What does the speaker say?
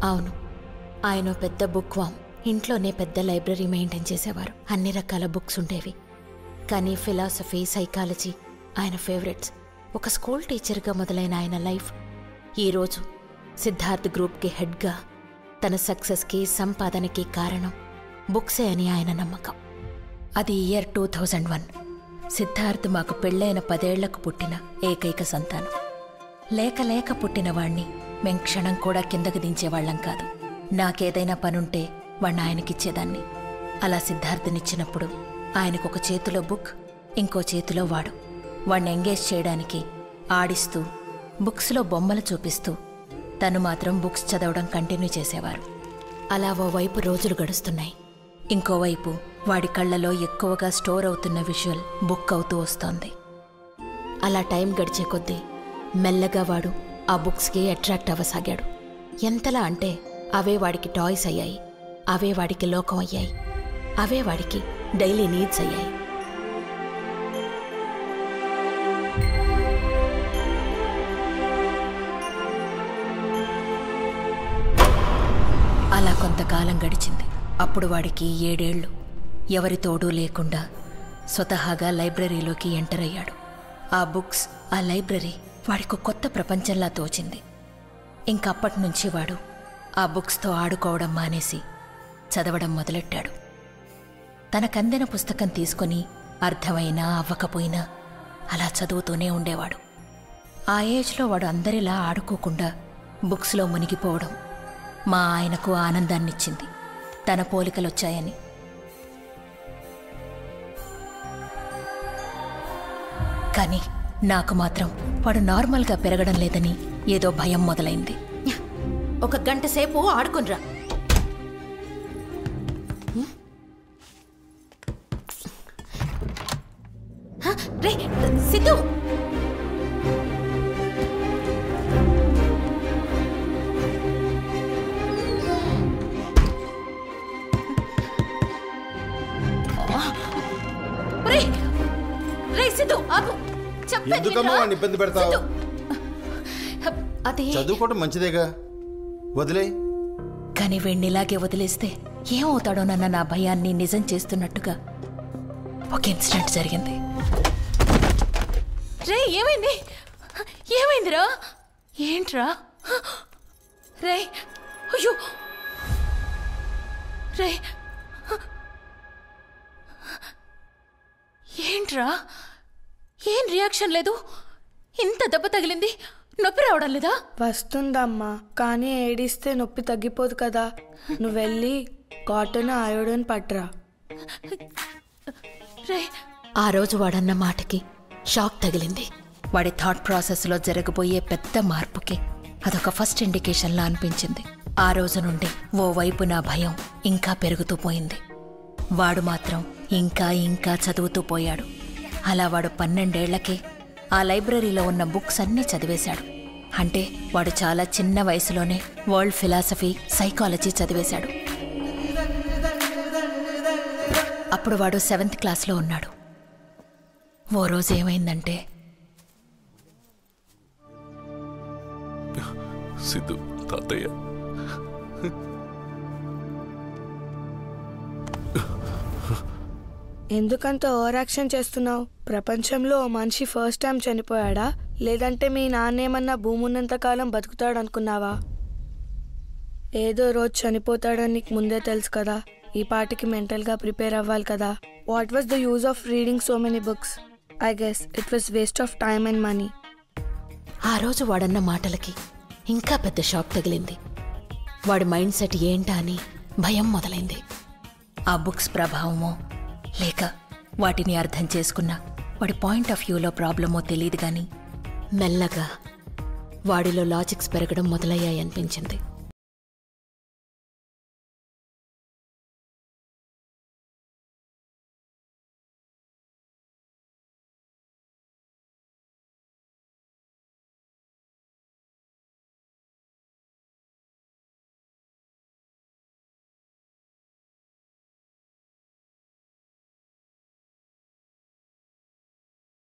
అవును, ఆయన పెద్ద బుక్ వామ్. ఇంట్లోనే పెద్ద లైబ్రరీ మెయింటైన్ చేసేవారు. అన్ని రకాల బుక్స్ ఉండేవి. కానీ ఫిలాసఫీ, సైకాలజీ ఆయన ఫేవరెట్స్. ఒక స్కూల్ టీచర్గా మొదలైన ఆయన లైఫ్ ఈరోజు సిద్ధార్థ్ గ్రూప్కి హెడ్గా, తన సక్సెస్కి, సంపాదనకి కారణం బుక్సే అని ఆయన నమ్మకం. అది ఇయర్ 2001. సిద్ధార్థ్ మాకు పెళ్ళైన 10 ఏళ్లకు పుట్టిన ఏకైక సంతానం. లేక పుట్టిన వాణ్ణి మేం క్షణం కూడా కిందకు దించేవాళ్లం కాదు. నాకేదైనా పనుంటే వాణ్ణి ఆయనకిచ్చేదాన్ని. అలా సిద్ధార్థనిచ్చినప్పుడు ఆయనకొక చేతిలో బుక్, ఇంకో చేతిలో వాడు. వాణ్ణి ఎంగేజ్ చేయడానికి ఆడిస్తూ, బుక్స్లో బొమ్మలు చూపిస్తూ తను మాత్రం బుక్స్ చదవడం కంటిన్యూ చేసేవారు. అలా ఓవైపు రోజులు గడుస్తున్నాయి. ఇంకోవైపు వాడి కళ్లలో ఎక్కువగా స్టోర్ అవుతున్న విజువల్ బుక్ అవుతూ వస్తోంది. అలా టైం గడిచే కొద్దీ మెల్లగా వాడు ఆ బుక్స్కి అట్రాక్ట్ అవ్వసాగాడు. ఎంతలా అంటే అవే వాడికి టాయ్స్ అయ్యాయి, అవే వాడికి లోకం అయ్యాయి, అవే వాడికి డైలీ నీడ్స్ అయ్యాయి. అలా కొంతకాలం గడిచింది. అప్పుడు వాడికి 7 ఏళ్ళు. ఎవరి తోడూ లేకుండా స్వతహాగా లైబ్రరీలోకి ఎంటర్ అయ్యాడు. ఆ బుక్స్, ఆ లైబ్రరీ వాడికి కొత్త ప్రపంచంలా తోచింది. ఇంకప్పటినుంచి వాడు ఆ బుక్స్తో ఆడుకోవడం మానేసి చదవడం మొదలెట్టాడు. తనకందిన పుస్తకం తీసుకుని అర్థమైనా అవ్వకపోయినా అలా చదువుతూనే ఉండేవాడు. ఆ ఏజ్లో వాడు అందరిలా ఆడుకోకుండా బుక్స్లో మునిగిపోవడం మా ఆయనకు ఆనందాన్నిచ్చింది. తన పోలికలొచ్చాయని. కానీ నాకు మాత్రం వాడు నార్మల్గా పెరగడం లేదని ఏదో భయం మొదలైంది. 1 గంట సేపు ఆడుకునిరా. రే సిద్ధు, ఇబ్బంది పెడతావు? అది చదువుకోవడం మంచిదేగా, వదిలే. కానీ వీణ్ణిలాగే వదిలేస్తే ఏమవుతాడోనన్న నా భయాన్ని నిజం చేస్తున్నట్టుగా ఒక ఇన్సిడెంట్ జరిగింది. రే ఏమైంది? ఏమైందిరా? ఏంట్రా? రే అయ్యో, రే ఏంట్రా? ఏం రియాక్షన్ లేదు? ఇంత దెబ్బ తగిలింది, నొప్పి రావడం లేదా? వస్తుందమ్మా, కానీ ఏడిస్తే నొప్పి తగ్గిపోదు కదా. నువ్వు వెళ్ళి కాటన్ అయోడిన్ పట్రా. రే ఆ రోజు వాడన్న మాటకి షాక్ తగిలింది. వాడి థాట్ ప్రాసెస్లో జరగబోయే పెద్ద మార్పుకి అదొక ఫస్ట్ ఇండికేషన్లా అనిపించింది. ఆ రోజు నుండి ఓవైపు నా భయం ఇంకా పెరుగుతూ పోయింది. వాడు మాత్రం ఇంకా చదువుతూ పోయాడు. అలా వాడు 12 ఏళ్లకే ఆ లైబ్రరీలో ఉన్న బుక్స్ అన్నీ చదివేశాడు. అంటే వాడు చాలా చిన్న వయసులోనే వరల్డ్ ఫిలాసఫీ, సైకాలజీ చదివేశాడు. అప్పుడు వాడు 7th క్లాస్లో ఉన్నాడు. ఓ రోజు ఏమైందంటే, సిద్ధు తాతయ్య, ఎందుకంత ఓవర్ యాక్షన్ చేస్తున్నావు? ప్రపంచంలో ఓ మనిషి ఫస్ట్ టైం చనిపోయాడా, లేదంటే మీ నాన్నేమన్నా భూమి ఉన్నంతకాలం బతుకుతాడు అనుకున్నావా? ఏదో రోజు చనిపోతాడని నీకు ముందే తెలుసు కదా. ఈ పాటికి మెంటల్గా ప్రిపేర్ అవ్వాలి కదా. What was the use of reading so many books? I guess it was waste of time and money. ఆ రోజు వాడన్న మాటలకి ఇంకా పెద్ద షాక్ తగిలింది. వాడి మైండ్ సెట్ ఏంటా అని భయం మొదలైంది. ఆ బుక్స్ ప్రభావమో లేక వాటిని అర్థం చేసుకున్న వాడి పాయింట్ ఆఫ్ వ్యూలో ప్రాబ్లమో తెలియదు. కానీ మెల్లగా వాడిలో లాజిక్స్ పెరగడం మొదలయ్యాయనిపించింది.